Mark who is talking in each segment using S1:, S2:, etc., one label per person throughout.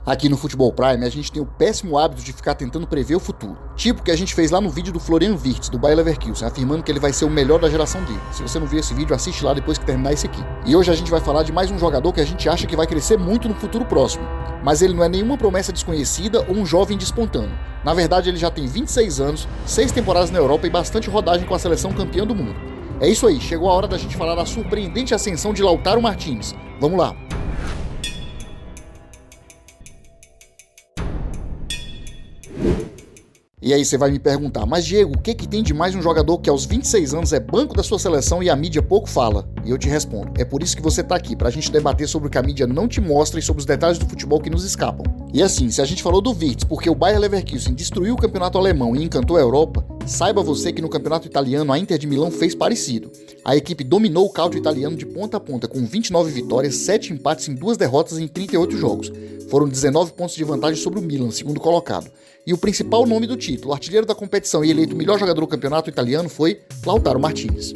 S1: Aqui no Futebol Prime, a gente tem o péssimo hábito de ficar tentando prever o futuro. Tipo o que a gente fez lá no vídeo do Florian Wirtz, do Bayer Leverkusen, afirmando que ele vai ser o melhor da geração dele. Se você não viu esse vídeo, assiste lá depois que terminar esse aqui. E hoje a gente vai falar de mais um jogador que a gente acha que vai crescer muito no futuro próximo. Mas ele não é nenhuma promessa desconhecida ou um jovem despontando. Na verdade, ele já tem 26 anos, 6 temporadas na Europa e bastante rodagem com a seleção campeã do mundo. É isso aí, chegou a hora da gente falar da surpreendente ascensão de Lautaro Martínez. Vamos lá! E aí você vai me perguntar, mas Diego, o que tem de mais um jogador que aos 26 anos é banco da sua seleção e a mídia pouco fala? E eu te respondo, é por isso que você tá aqui, pra gente debater sobre o que a mídia não te mostra e sobre os detalhes do futebol que nos escapam. E assim, se a gente falou do Wirtz porque o Bayer Leverkusen destruiu o campeonato alemão e encantou a Europa, saiba você que no campeonato italiano a Inter de Milão fez parecido. A equipe dominou o calcio italiano de ponta a ponta com 29 vitórias, 7 empates e 2 derrotas em 38 jogos. Foram 19 pontos de vantagem sobre o Milan, segundo colocado. E o principal nome do título, artilheiro da competição e eleito o melhor jogador do campeonato italiano foi Lautaro Martínez.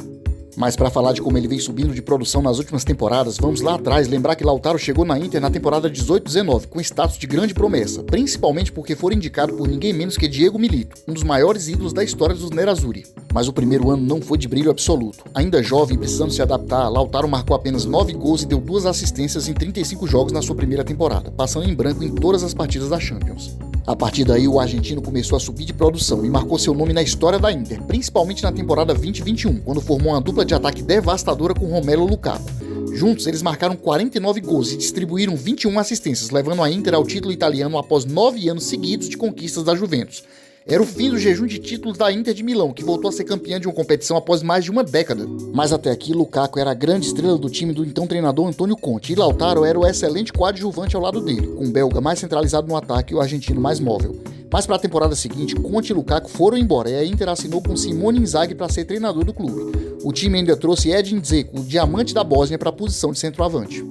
S1: Mas para falar de como ele vem subindo de produção nas últimas temporadas, vamos lá atrás lembrar que Lautaro chegou na Inter na temporada 18-19, com status de grande promessa, principalmente porque foi indicado por ninguém menos que Diego Milito, um dos maiores ídolos da história dos Nerazzurri. Mas o primeiro ano não foi de brilho absoluto. Ainda jovem e precisando se adaptar, Lautaro marcou apenas 9 gols e deu 2 assistências em 35 jogos na sua primeira temporada, passando em branco em todas as partidas da Champions. A partir daí, o argentino começou a subir de produção e marcou seu nome na história da Inter, principalmente na temporada 20-21, quando formou uma dupla de ataque devastadora com Romelu Lukaku. Juntos, eles marcaram 49 gols e distribuíram 21 assistências, levando a Inter ao título italiano após 9 anos seguidos de conquistas da Juventus. Era o fim do jejum de títulos da Inter de Milão, que voltou a ser campeã de uma competição após mais de uma década. Mas até aqui, Lukaku era a grande estrela do time do então treinador Antônio Conte, e Lautaro era o excelente coadjuvante ao lado dele, com o belga mais centralizado no ataque e o argentino mais móvel. Mas para a temporada seguinte, Conte e Lukaku foram embora e a Inter assinou com Simone Inzaghi para ser treinador do clube. O time ainda trouxe Edin Dzeko, o diamante da Bósnia, para a posição de centroavante.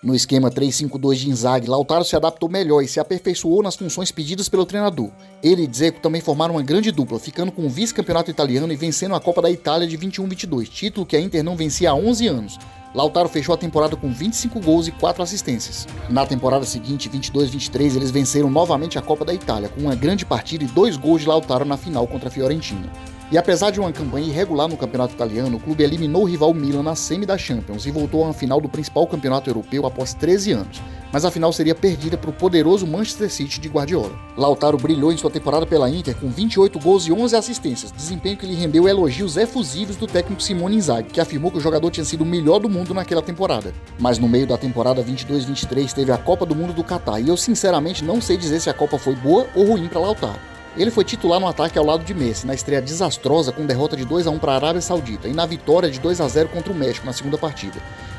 S1: No esquema 3-5-2 de Inzaghi, Lautaro se adaptou melhor e se aperfeiçoou nas funções pedidas pelo treinador. Ele e Dzeko também formaram uma grande dupla, ficando com o vice-campeonato italiano e vencendo a Copa da Itália de 21-22, título que a Inter não vencia há 11 anos. Lautaro fechou a temporada com 25 gols e 4 assistências. Na temporada seguinte, 22-23, eles venceram novamente a Copa da Itália, com uma grande partida e 2 gols de Lautaro na final contra a Fiorentina. E apesar de uma campanha irregular no campeonato italiano, o clube eliminou o rival Milan na semi da Champions e voltou a uma final do principal campeonato europeu após 13 anos, mas a final seria perdida para o poderoso Manchester City de Guardiola. Lautaro brilhou em sua temporada pela Inter com 28 gols e 11 assistências, desempenho que lhe rendeu elogios efusivos do técnico Simone Inzaghi, que afirmou que o jogador tinha sido o melhor do mundo naquela temporada. Mas no meio da temporada 22-23 teve a Copa do Mundo do Catar e eu sinceramente não sei dizer se a Copa foi boa ou ruim para Lautaro. Ele foi titular no ataque ao lado de Messi, na estreia desastrosa com derrota de 2-1 para a Arábia Saudita e na vitória de 2-0 contra o México na segunda partida.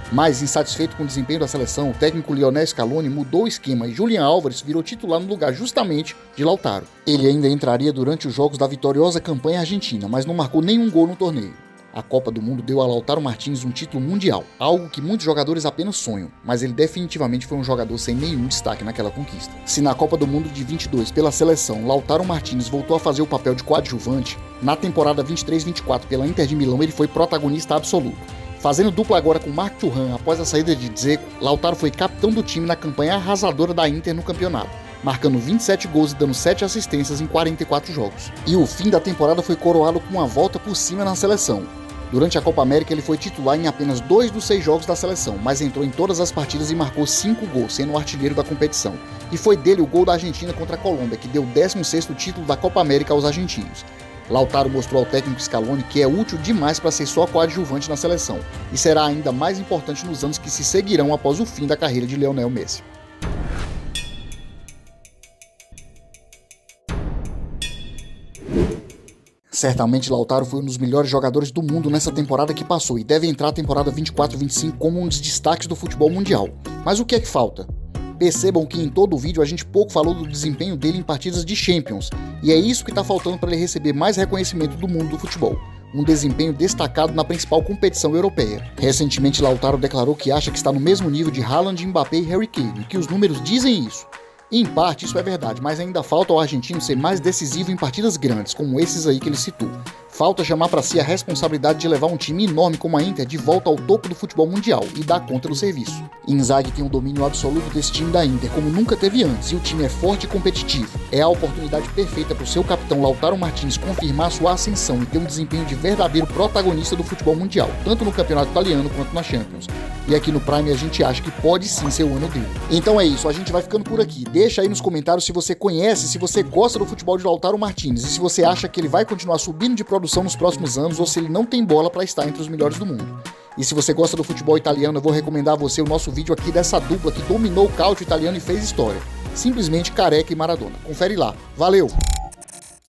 S1: Mas, insatisfeito com o desempenho da seleção, o técnico Lionel Scaloni mudou o esquema e Julián Álvares virou titular no lugar justamente de Lautaro. Ele ainda entraria durante os jogos da vitoriosa campanha argentina, mas não marcou nenhum gol no torneio. A Copa do Mundo deu a Lautaro Martínez um título mundial, algo que muitos jogadores apenas sonham, mas ele definitivamente foi um jogador sem nenhum destaque naquela conquista. Se na Copa do Mundo de 22, pela seleção, Lautaro Martínez voltou a fazer o papel de coadjuvante, na temporada 23-24 pela Inter de Milão ele foi protagonista absoluto. Fazendo dupla agora com Marc Thuram após a saída de Dzeko, Lautaro foi capitão do time na campanha arrasadora da Inter no campeonato, marcando 27 gols e dando 7 assistências em 44 jogos. E o fim da temporada foi coroado com uma volta por cima na seleção. Durante a Copa América ele foi titular em apenas 2 dos 6 jogos da seleção, mas entrou em todas as partidas e marcou 5 gols, sendo o artilheiro da competição. E foi dele o gol da Argentina contra a Colômbia, que deu o 16º título da Copa América aos argentinos. Lautaro mostrou ao técnico Scaloni que é útil demais para ser só coadjuvante na seleção, e será ainda mais importante nos anos que se seguirão após o fim da carreira de Lionel Messi. Certamente Lautaro foi um dos melhores jogadores do mundo nessa temporada que passou e deve entrar a temporada 24-25 como um dos destaques do futebol mundial. Mas o que é que falta? Percebam que em todo o vídeo a gente pouco falou do desempenho dele em partidas de Champions, e é isso que está faltando para ele receber mais reconhecimento do mundo do futebol. Um desempenho destacado na principal competição europeia. Recentemente Lautaro declarou que acha que está no mesmo nível de Haaland, Mbappé e Harry Kane, e que os números dizem isso. E em parte isso é verdade, mas ainda falta ao argentino ser mais decisivo em partidas grandes, como esses aí que ele citou. Falta chamar para si a responsabilidade de levar um time enorme como a Inter de volta ao topo do futebol mundial e dar conta do serviço. Inzaghi tem um domínio absoluto desse time da Inter como nunca teve antes e o time é forte e competitivo. É a oportunidade perfeita para o seu capitão Lautaro Martinez confirmar sua ascensão e ter um desempenho de verdadeiro protagonista do futebol mundial, tanto no campeonato italiano quanto na Champions. E aqui no Prime a gente acha que pode sim ser o ano dele. Então é isso, a gente vai ficando por aqui. Deixa aí nos comentários se você conhece, se você gosta do futebol de Lautaro Martinez e se você acha que ele vai continuar subindo de produção nos próximos anos ou se ele não tem bola para estar entre os melhores do mundo. E se você gosta do futebol italiano, eu vou recomendar a você o nosso vídeo aqui dessa dupla que dominou o cálcio italiano e fez história. Simplesmente Careca e Maradona. Confere lá. Valeu!